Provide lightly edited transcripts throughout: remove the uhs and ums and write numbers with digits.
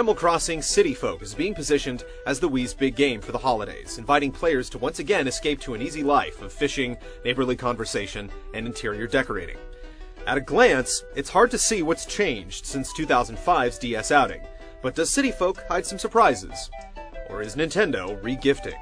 Animal Crossing City Folk is being positioned as the Wii's big game for the holidays, inviting players to once again escape to an easy life of fishing, neighborly conversation, and interior decorating. At a glance, it's hard to see what's changed since 2005's DS outing, but does City Folk hide some surprises? Or is Nintendo re-gifting?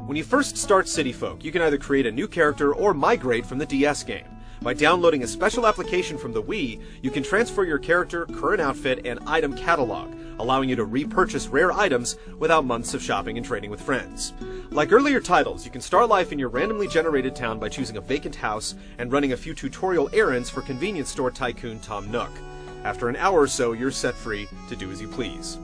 When you first start City Folk, you can either create a new character or migrate from the DS game. By downloading a special application from the Wii, you can transfer your character, current outfit, and item catalog, allowing you to repurchase rare items without months of shopping and trading with friends. Like earlier titles, you can start life in your randomly generated town by choosing a vacant house and running a few tutorial errands for convenience store tycoon Tom Nook. After an hour or so, you're set free to do as you please.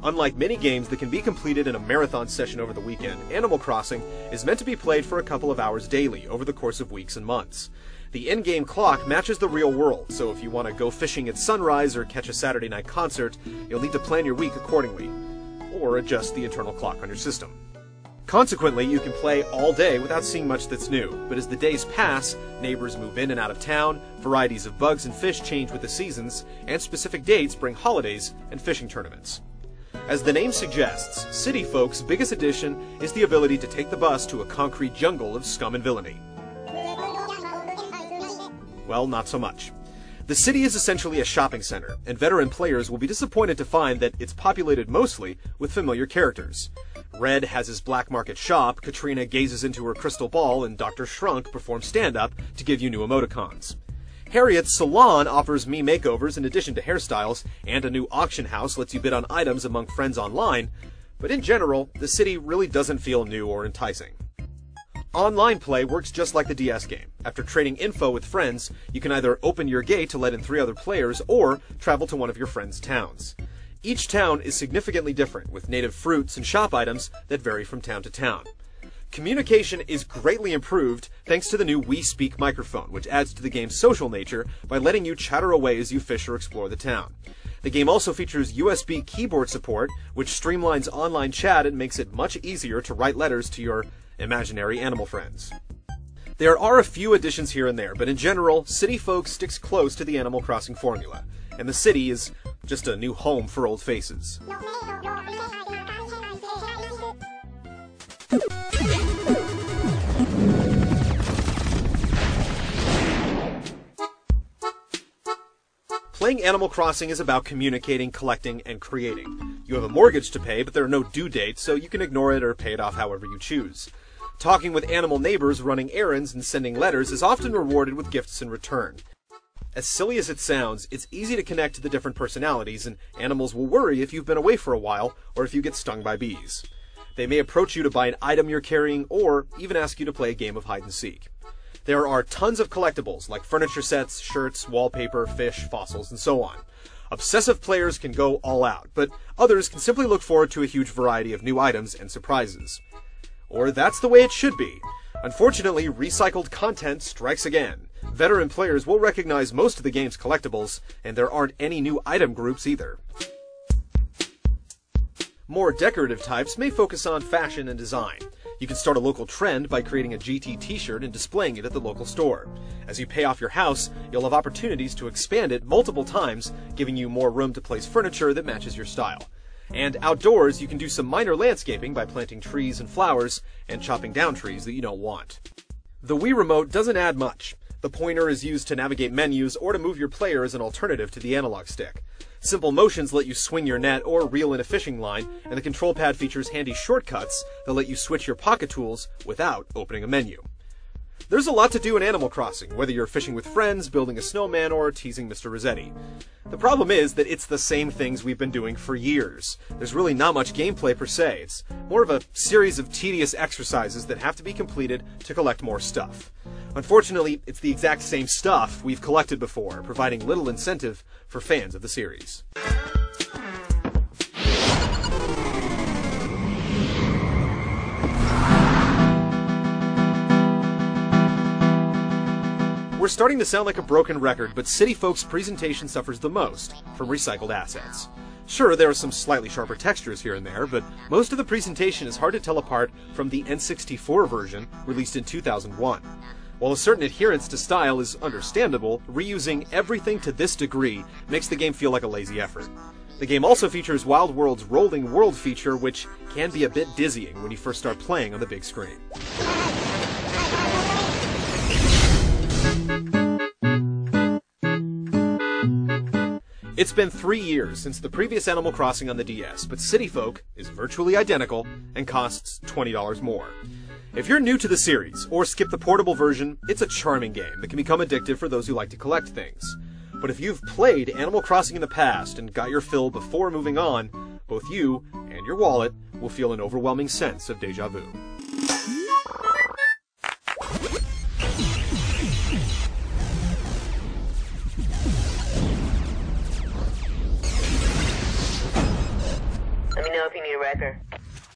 Unlike many games that can be completed in a marathon session over the weekend, Animal Crossing is meant to be played for a couple of hours daily over the course of weeks and months. The in-game clock matches the real world, so if you want to go fishing at sunrise or catch a Saturday night concert, you'll need to plan your week accordingly, or adjust the internal clock on your system. Consequently, you can play all day without seeing much that's new, but as the days pass, neighbors move in and out of town, varieties of bugs and fish change with the seasons, and specific dates bring holidays and fishing tournaments. As the name suggests, City Folk's biggest addition is the ability to take the bus to a concrete jungle of scum and villainy. Well, not so much. The city is essentially a shopping center, and veteran players will be disappointed to find that it's populated mostly with familiar characters. Red has his black market shop, Katrina gazes into her crystal ball, and Dr. Shrunk performs stand-up to give you new emoticons. Harriet's salon offers me makeovers in addition to hairstyles, and a new auction house lets you bid on items among friends online, but in general, the city really doesn't feel new or enticing. Online play works just like the DS game. After trading info with friends, you can either open your gate to let in 3 other players, or travel to one of your friends' towns. Each town is significantly different, with native fruits and shop items that vary from town to town. Communication is greatly improved thanks to the new Wii Speak microphone, which adds to the game's social nature by letting you chatter away as you fish or explore the town. The game also features USB keyboard support, which streamlines online chat and makes it much easier to write letters to your imaginary animal friends. There are a few additions here and there, but in general, City Folk sticks close to the Animal Crossing formula, and the city is just a new home for old faces. Playing Animal Crossing is about communicating, collecting, and creating. You have a mortgage to pay, but there are no due dates, so you can ignore it or pay it off however you choose. Talking with animal neighbors, running errands, and sending letters is often rewarded with gifts in return. As silly as it sounds, it's easy to connect to the different personalities, and animals will worry if you've been away for a while, or if you get stung by bees. They may approach you to buy an item you're carrying, or even ask you to play a game of hide and seek. There are tons of collectibles, like furniture sets, shirts, wallpaper, fish, fossils, and so on. Obsessive players can go all out, but others can simply look forward to a huge variety of new items and surprises. Or that's the way it should be. Unfortunately, recycled content strikes again. Veteran players will recognize most of the game's collectibles, and there aren't any new item groups either. More decorative types may focus on fashion and design. You can start a local trend by creating a GT t-shirt and displaying it at the local store. As you pay off your house, you'll have opportunities to expand it multiple times, giving you more room to place furniture that matches your style. And outdoors, you can do some minor landscaping by planting trees and flowers, and chopping down trees that you don't want. The Wii Remote doesn't add much. The pointer is used to navigate menus or to move your player as an alternative to the analog stick. Simple motions let you swing your net or reel in a fishing line, and the control pad features handy shortcuts that let you switch your pocket tools without opening a menu. There's a lot to do in Animal Crossing, whether you're fishing with friends, building a snowman, or teasing Mr. Rossetti. The problem is that it's the same things we've been doing for years. There's really not much gameplay per se. It's more of a series of tedious exercises that have to be completed to collect more stuff. Unfortunately, it's the exact same stuff we've collected before, providing little incentive for fans of the series. We're starting to sound like a broken record, but City Folk's presentation suffers the most from recycled assets. Sure, there are some slightly sharper textures here and there, but most of the presentation is hard to tell apart from the N64 version released in 2001. While a certain adherence to style is understandable, reusing everything to this degree makes the game feel like a lazy effort. The game also features Wild World's rolling world feature, which can be a bit dizzying when you first start playing on the big screen. It's been 3 years since the previous Animal Crossing on the DS, but City Folk is virtually identical and costs $20 more. If you're new to the series, or skip the portable version, it's a charming game that can become addictive for those who like to collect things. But if you've played Animal Crossing in the past and got your fill before moving on, both you and your wallet will feel an overwhelming sense of déjà vu. Let me know if you need a wrecker.